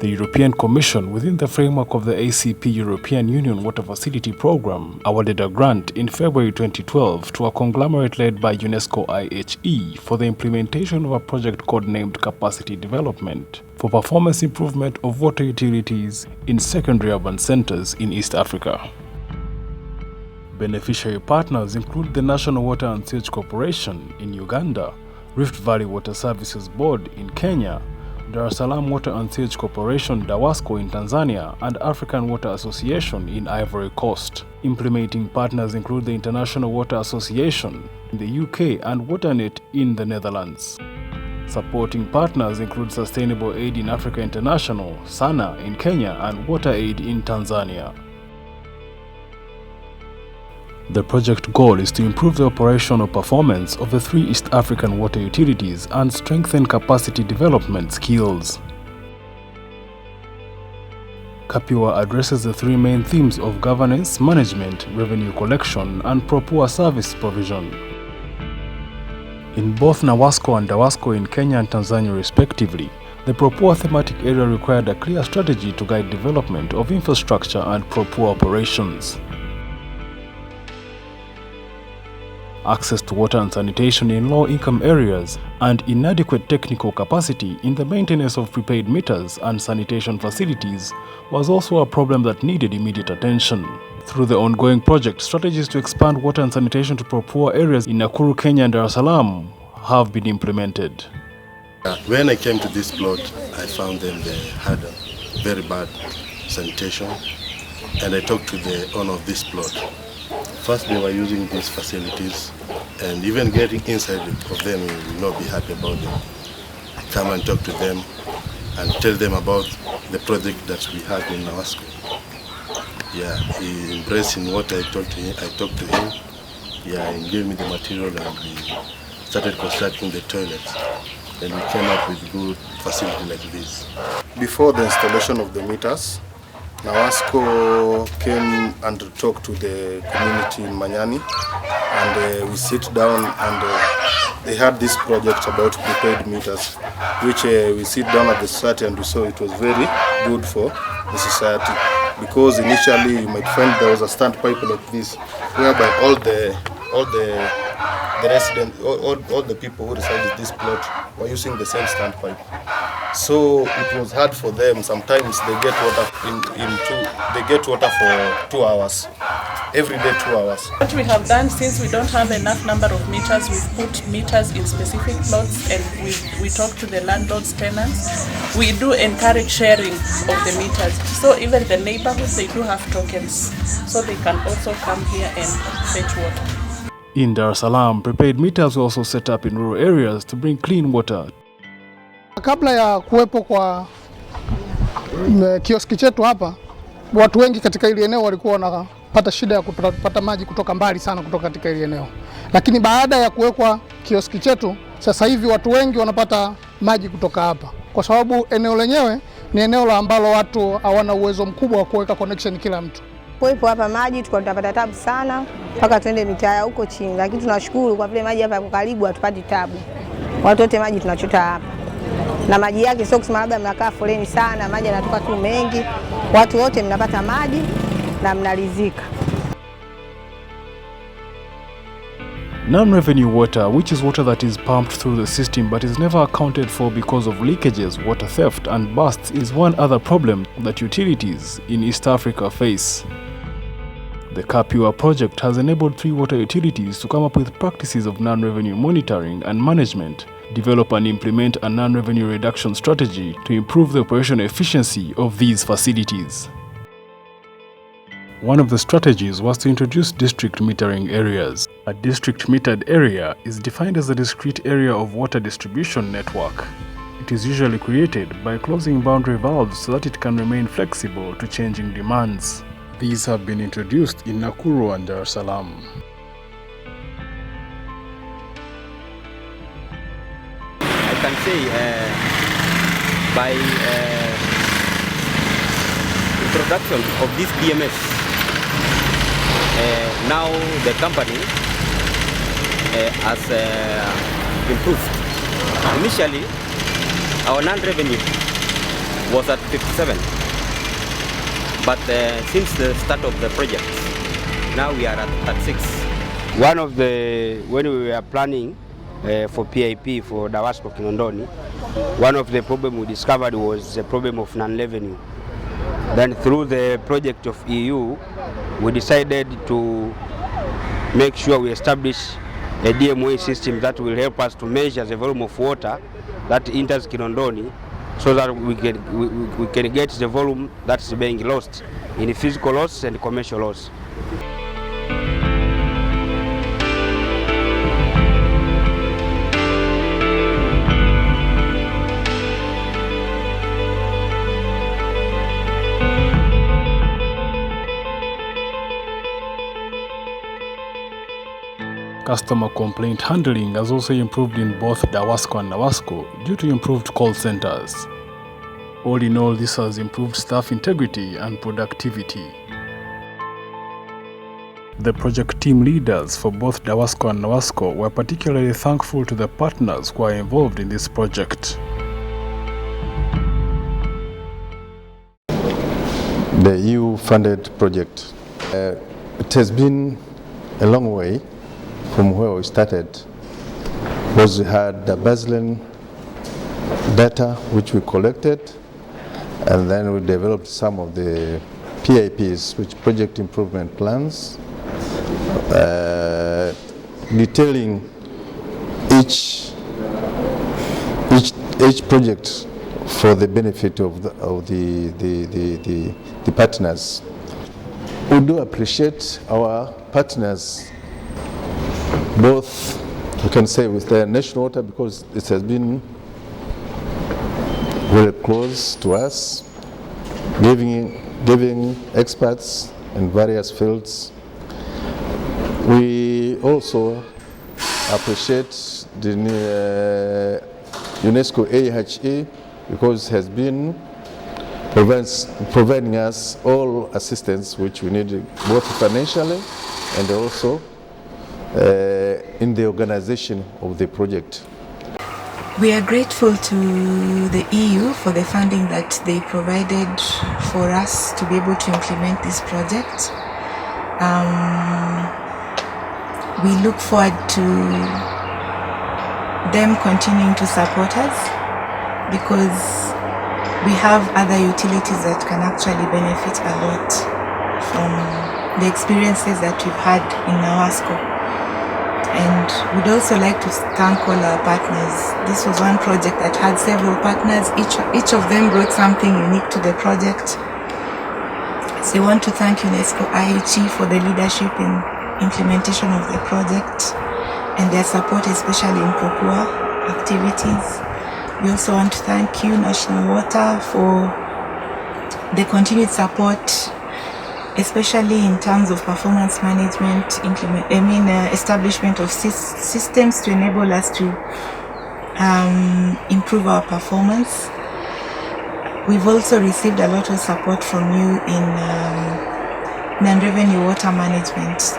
The European Commission, within the framework of the ACP European Union Water Facility Program, awarded a grant in February 2012 to a conglomerate led by UNESCO-IHE for the implementation of a project codenamed Capacity Development for performance improvement of water utilities in secondary urban centers in East Africa. Beneficiary partners include the National Water and Sewage Corporation in Uganda, Rift Valley Water Services Board in Kenya, Dar es Salaam Water and Sewage Corporation DAWASCO in Tanzania, and African Water Association in Ivory Coast. Implementing partners include the International Water Association in the UK and WaterNet in the Netherlands. Supporting partners include Sustainable Aid in Africa International, SANA in Kenya, and WaterAid in Tanzania. The project goal is to improve the operational performance of the 3 East African water utilities and strengthen capacity development skills. CAPIWUA addresses the 3 main themes of governance, management, revenue collection, and PROPUA service provision. In both NWSC and DAWASCO in Kenya and Tanzania respectively, the PROPUA thematic area required a clear strategy to guide development of infrastructure and PROPUA operations. Access to water and sanitation in low-income areas, and inadequate technical capacity in the maintenance of prepaid meters and sanitation facilities was also a problem that needed immediate attention. Through the ongoing project, strategies to expand water and sanitation to poor areas in Nakuru, Kenya and Dar es Salaam have been implemented. When I came to this plot, I found them they had a very bad sanitation, and I talked to the owner of this plot. First, they were using these facilities, and even getting inside of them, you will not be happy about them. I come and talk to them and tell them about the project that we have in DAWASCO. Yeah, he embraced in what I talked to him. Yeah, he gave me the material, and we started constructing the toilets. And we came up with good facility like this. Before the installation of the meters, DAWASCO came and talked to the community in Manyani, and we sit down, and they had this project about prepaid meters, which we sit down at the society, and we saw it was very good for the society, because initially you might find there was a standpipe like this, whereby all the residents, all the people who reside in this plot were using the same standpipe. So it was hard for them. Sometimes they get water they get water for 2 hours. Every day 2 hours. What we have done, since we don't have enough number of meters, we've put meters in specific plots, and we talk to the landlords, tenants. We do encourage sharing of the meters. So even the neighborhoods, they do have tokens, so they can also come here and fetch water. In Dar es Salaam, prepaid meters were also set up in rural areas to bring clean water. Kabla ya kuwepo kwa kioski chetu hapa, watu wengi katika ile eneo walikuwa wanapata shida ya kupata maji kutoka mbali sana kutoka katika ile eneo. Lakini baada ya kuwekwa kioski chetu, sasa hivi watu wengi wanapata maji kutoka hapa. Kwa sababu eneo lenyewe ni eneo ambalo watu hawana uwezo mkubwa wa kuweka connection kila mtu. Kuwepo hapa maji tulikuwa tunapata tabu sana mpaka twende mitaa huko chini, lakini tunashukuru kwa vile maji hapa yako karibu, hatupati tabu. Watu wote maji tunachota hapa. Na maji yake sio kusema labda mnakaa foleni sana, maji yanatoka tu mengi. Watu wote mnapata maji na mnaridhika. Non-revenue water, which is water that is pumped through the system but is never accounted for because of leakages, water theft and bursts, is one other problem that utilities in East Africa face. The CAPIWUA project has enabled 3 water utilities to come up with practices of non-revenue monitoring and management, develop and implement a non-revenue reduction strategy to improve the operational efficiency of these facilities. One of the strategies was to introduce district metering areas. A district metered area is defined as a discrete area of water distribution network. It is usually created by closing boundary valves so that it can remain flexible to changing demands. These have been introduced in Nakuru and Dar es Salaam. I can say by introduction of this DMS, now the company has improved. Initially, our non-revenue was at 57. But since the start of the project, now we are at 36. When we were planning for PIP for DAWASCO Kinondoni, one of the problems we discovered was the problem of non-revenue. Then through the project of EU, we decided to make sure we establish a DMA system that will help us to measure the volume of water that enters Kinondoni, so that we can get the volume that's being lost in physical loss and commercial loss. Customer complaint handling has also improved in both DAWASCO and NWSC due to improved call centers. All in all, this has improved staff integrity and productivity. The project team leaders for both DAWASCO and NWSC were particularly thankful to the partners who are involved in this project. The EU-funded project, it has been a long way from where we started, because we had the baseline data which we collected, and then we developed some of the PIPs, which project improvement plans, detailing each project for the benefit of the partners. We do appreciate our partners, both, we can say, with the national water, because it has been very close to us, giving experts in various fields. We also appreciate the UNESCO-IHE, because it has been providing us all assistance which we need, both financially and also in the organization of the project. We are grateful to the EU for the funding that they provided for us to be able to implement this project. We look forward to them continuing to support us, because we have other utilities that can actually benefit a lot from the experiences that we've had in NWSC. And we'd also like to thank all our partners. This was one project that had several partners. Each of them brought something unique to the project. So we want to thank UNESCO-IHE for the leadership in implementation of the project and their support, especially in CAPIWUA activities. We also want to thank you, National Water, for the continued support, especially in terms of performance management, establishment of systems to enable us to improve our performance. We've also received a lot of support from you in non-revenue water management.